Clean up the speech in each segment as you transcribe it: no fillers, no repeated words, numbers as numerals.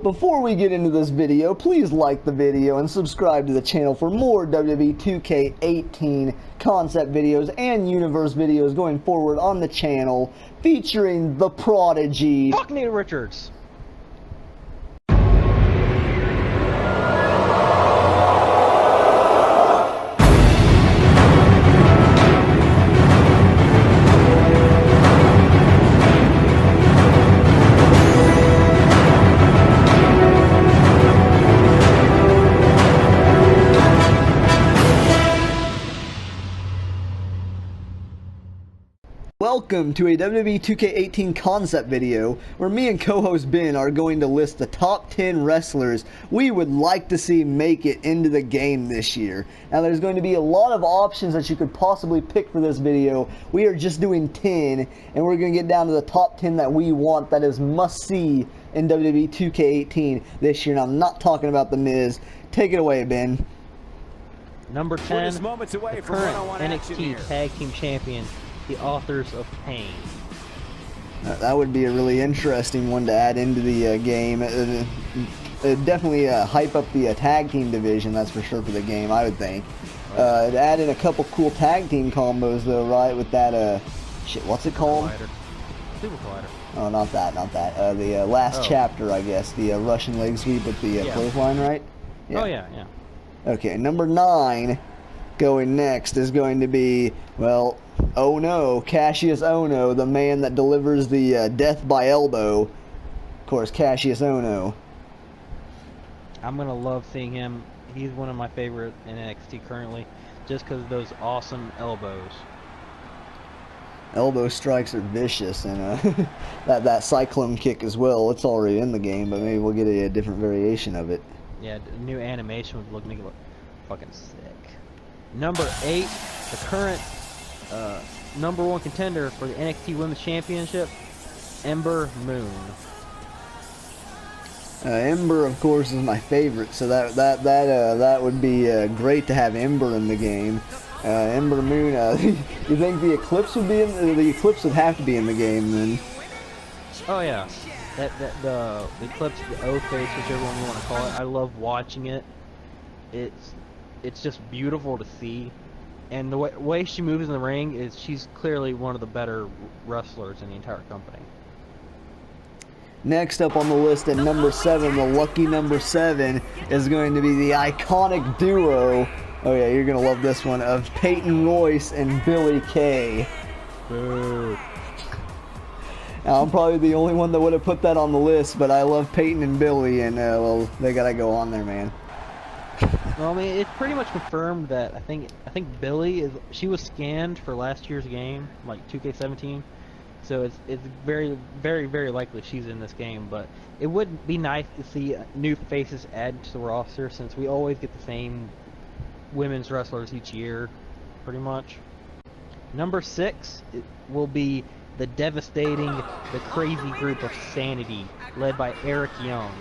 Before we get into this video, please like the video and subscribe to the channel for more WWE 2K18 concept videos and universe videos going forward on the channel featuring the Prodigy. Fuck Nate Richards. Welcome to a WWE 2K18 concept video where me and co-host Ben are going to list the top 10 wrestlers we would like to see make it into the game this year. Now there's going to be a lot of options that you could possibly pick for this video. We are just doing 10 and we're going to get down to the top 10 that we want that is must see in WWE 2K18 this year. And I'm not talking about The Miz. Take it away, Ben. Number 10, the current NXT Tag Team Champion, the Authors of Pain. That would be a really interesting one to add into the game. It'd definitely hype up the tag team division, that's for sure, for the game, I would think. It'd add in a couple cool tag team combos, though, right? With that, shit, what's it called? Super Collider. Oh, not that. The last chapter, I guess. The Russian leg sweep with the clothesline, right? Yeah. Oh, yeah. Okay, number 9 going next is going to be, well, oh no, Cassius Ohno, the man that delivers the death by elbow. Of course, Cassius Ohno. I'm going to love seeing him. He's one of my favorite in NXT currently, just because of those awesome elbows. Elbow strikes are vicious, and that cyclone kick as well. It's already in the game, but maybe we'll get a different variation of it. Yeah, new animation would make it look fucking sick. Number 8, the current number 1 contender for the NXT Women's Championship, Ember Moon. Ember, of course, is my favorite, so that would be great to have Ember in the game. Ember Moon. You think the Eclipse would be in? The Eclipse would have to be in the game then. Oh yeah, the Eclipse, the O-Face, whichever one you want to call it. I love watching it. It's just beautiful to see. And the way she moves in the ring is she's clearly one of the better wrestlers in the entire company. Next up on the list at number 7, the lucky number 7, is going to be the iconic duo, oh yeah, you're going to love this one, of Peyton Royce and Billie Kay. Boo. Now, I'm probably the only one that would have put that on the list, but I love Peyton and Billie, and well, they got to go on there, man. Well, I mean, it's pretty much confirmed that I think Billie she was scanned for last year's game, like 2K17. So it's very, very, very likely she's in this game. But it would be nice to see new faces added to the roster, since we always get the same women's wrestlers each year, pretty much. Number 6 will be the devastating, the crazy group of Sanity, led by Eric Young.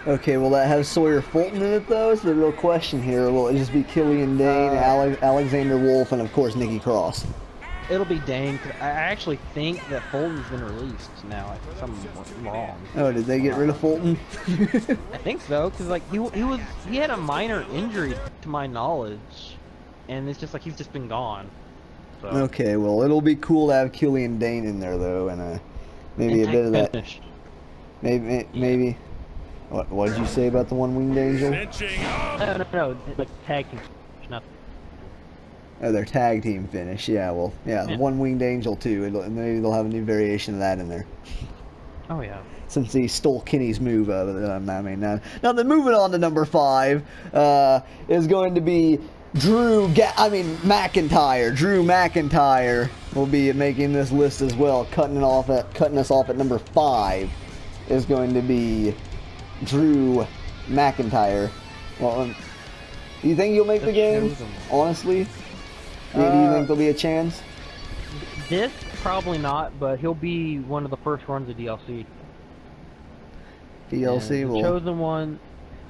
Okay, will that have Sawyer Fulton in it, though? Is the real question here. Will it just be Killian Dane, Alexander Wolf, and, of course, Nikki Cross? It'll be Dane. I actually think that Fulton's been released now. I think something went wrong. Oh, did they get rid of Fulton? I think so, because like he had a minor injury to my knowledge, and it's just like he's just been gone. So. Okay, well, it'll be cool to have Killian Dane in there, though, and maybe a bit of that. Maybe. What did you say about the one-winged angel? No, like tag team, nothing. Oh, their tag team finish. Yeah, well, yeah, the one-winged angel too. Maybe they'll have a new variation of that in there. Oh yeah. Since he stole Kenny's move, I mean, now then, moving on to number 5 is going to be McIntyre. Drew McIntyre will be making this list as well. Cutting us off at number 5 is going to be Drew McIntyre. Well, do you think he'll make the game? Honestly, do you think there'll be a chance? This probably not, but he'll be one of the first runs of DLC. DLC, the chosen one.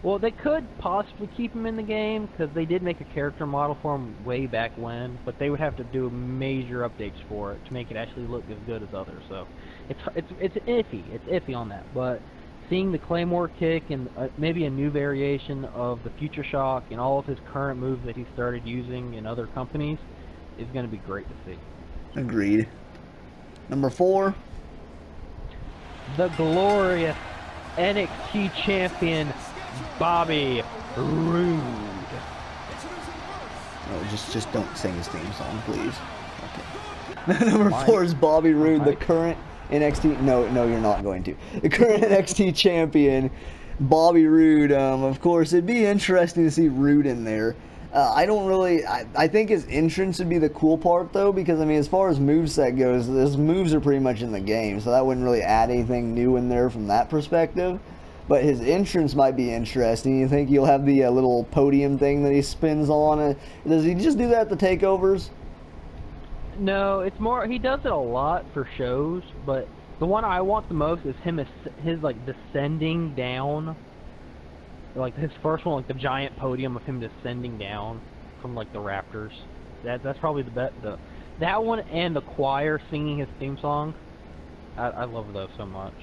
Well, they could possibly keep him in the game because they did make a character model for him way back when, but they would have to do major updates for it to make it actually look as good as others. So it's iffy. It's iffy on that, but seeing the Claymore kick and maybe a new variation of the Future Shock and all of his current moves that he started using in other companies is going to be great to see. Agreed. Number 4. The glorious NXT champion, Bobby Roode. Oh, just don't sing his theme song, please. Okay. Number 4 is Bobby Roode, the current NXT. No, you're not going to. The current NXT champion, Bobby Roode. Of course, it'd be interesting to see Roode in there. I think his entrance would be the cool part, though, because, I mean, as far as moveset goes, his moves are pretty much in the game, so that wouldn't really add anything new in there from that perspective. But his entrance might be interesting. You think he'll have the little podium thing that he spins on? Does he just do that at the takeovers? No, it's more, he does it a lot for shows, but the one I want the most is his like, descending down. Like, his first one, like, the giant podium of him descending down from, like, the rafters. That's probably the best. That one and the choir singing his theme song. I love those so much.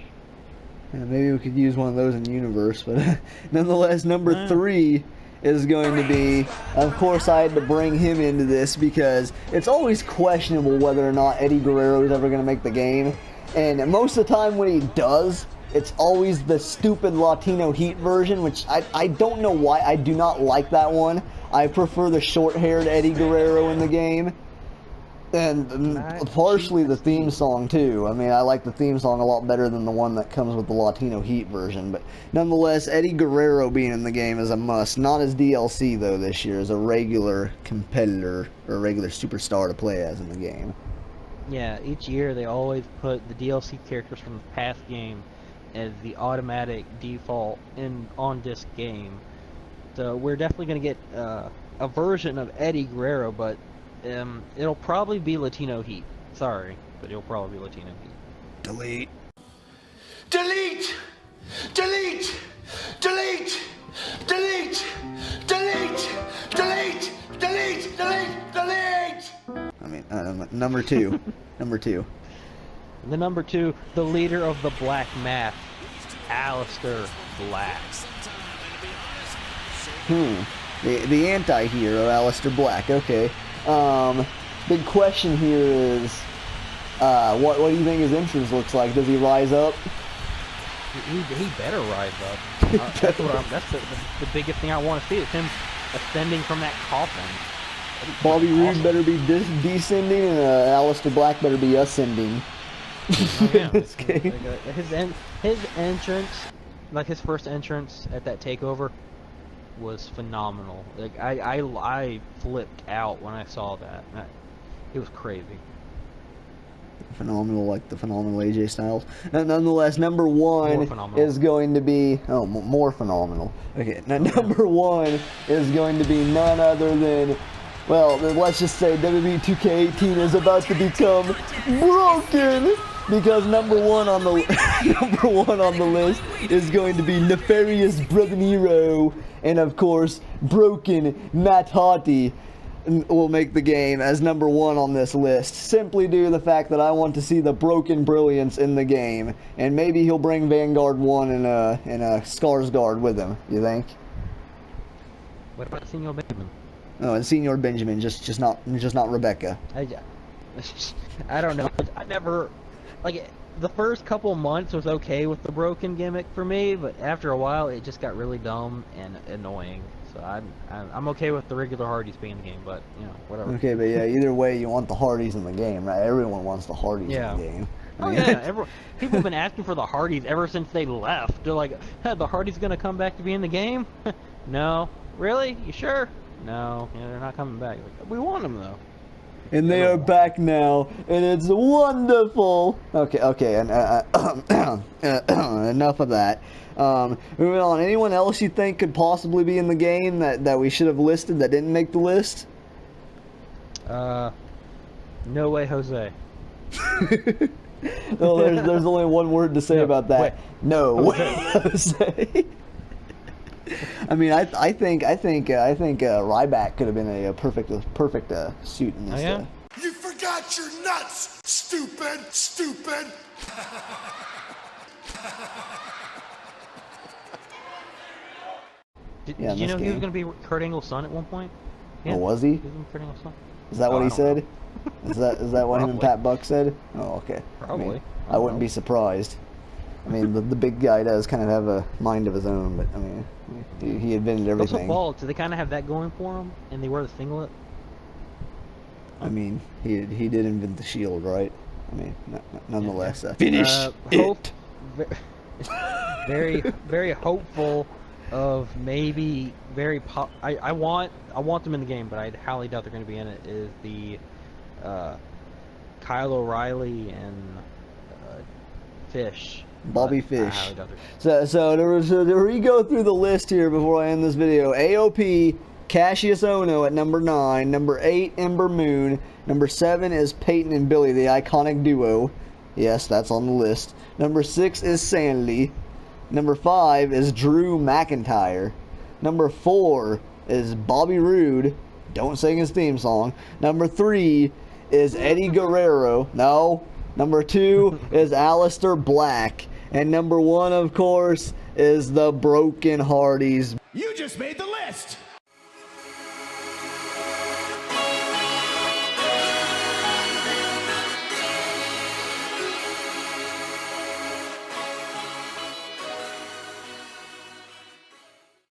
Yeah, maybe we could use one of those in universe, but nonetheless, number 3 is going to be, of course, I had to bring him into this because it's always questionable whether or not Eddie Guerrero is ever going to make the game. And most of the time when he does, it's always the stupid Latino Heat version, which I don't know why. I do not like that one. I prefer the short-haired Eddie Guerrero in the game. And partially the theme song, too. I mean, I like the theme song a lot better than the one that comes with the Latino Heat version. But nonetheless, Eddie Guerrero being in the game is a must. Not as DLC, though, this year. As a regular competitor or a regular superstar to play as in the game. Yeah, each year they always put the DLC characters from the past game as the automatic default on-disc game. So we're definitely going to get a version of Eddie Guerrero, but it'll probably be Latino Heat. Sorry, but it'll probably be Latino Heat. Delete. Delete! Delete! Delete! Delete! Delete! Delete! Delete! Delete! Delete! I mean, number 2. Number 2. The number 2, the leader of the Black Mask, Aleister Black. The anti-hero, Aleister Black. Okay. Big question here is, what do you think his entrance looks like? Does he rise up? He better rise up. That's the biggest thing I want to see is him ascending from that coffin. Bobby Roode better be descending, and Aleister Black better be ascending. Oh, yeah. In this game. His entrance, like his first entrance at that takeover, was phenomenal. Like I flipped out when I saw that. It was crazy. Phenomenal, like the phenomenal AJ Styles. Nonetheless, number 1 is going to be more phenomenal. Okay, now number 1 is going to be none other than, well, let's just say WWE 2K18 is about to become broken. Because number 1 on the list is going to be Nefarious Brother Nero, and of course, broken Matt Hardy will make the game as number 1 on this list, simply due to the fact that I want to see the broken brilliance in the game, and maybe he'll bring Vanguard 1 and a Skarsgård with him. You think? What about Senor Benjamin? Oh, and Senor Benjamin, just not Rebecca. I don't know. I never. Like, the first couple months was okay with the broken gimmick for me, but after a while it just got really dumb and annoying. So I'm okay with the regular Hardys being in the game, but, you know, whatever. Okay, but yeah, either way, you want the Hardys in the game, right? Everyone wants the Hardys in the game. Oh, yeah. People have been asking for the Hardys ever since they left. They're like, hey, the Hardys gonna come back to be in the game? No. Really? You sure? No. Yeah, they're not coming back. Like, we want them, though. And they are back now, and it's wonderful. Okay, and enough of that. Moving on. Anyone else you think could possibly be in the game that we should have listed that didn't make the list? No way, Jose. Well, there's only one word to say about that. Wait. No way, Jose. I mean, I think Ryback could have been a perfect suit in this. Oh, yeah? You forgot your nuts, stupid! Yeah, Did you in know this he was game. going to be Kurt Angle's son at one point? Oh, was he? He was gonna be Kurt Angle's son. Is that Oh, what I he don't said? know. Is that what him and Probably. Pat Buck said? Oh, okay. Probably. I mean, I I don't wouldn't know. be surprised. I mean, the big guy does kind of have a mind of his own, but I mean, he invented Those everything. footballs, do they kind of have that going for them? And they wear the singlet? I mean, he did invent the shield, right? I mean, nonetheless. Yeah. Finish Hope, it. very, very hopeful of maybe very I want them in the game, but I highly doubt they're going to be in it. Is the Kyle O'Reilly and Fish. Bobby But I Fish. highly doubt they're. So to re-go through the list here before I end this video, AOP, Cassius Ohno at number 9, number 8, Ember Moon, number 7 is Peyton and Billy, the iconic duo. Yes, that's on the list. Number 6 is Sandy. Number 5 is Drew McIntyre. Number 4 is Bobby Roode. Don't sing his theme song. Number 3 is Eddie Guerrero. No. Number 2 is Aleister Black. And number 1, of course, is the Broken Hardys. You just made the list.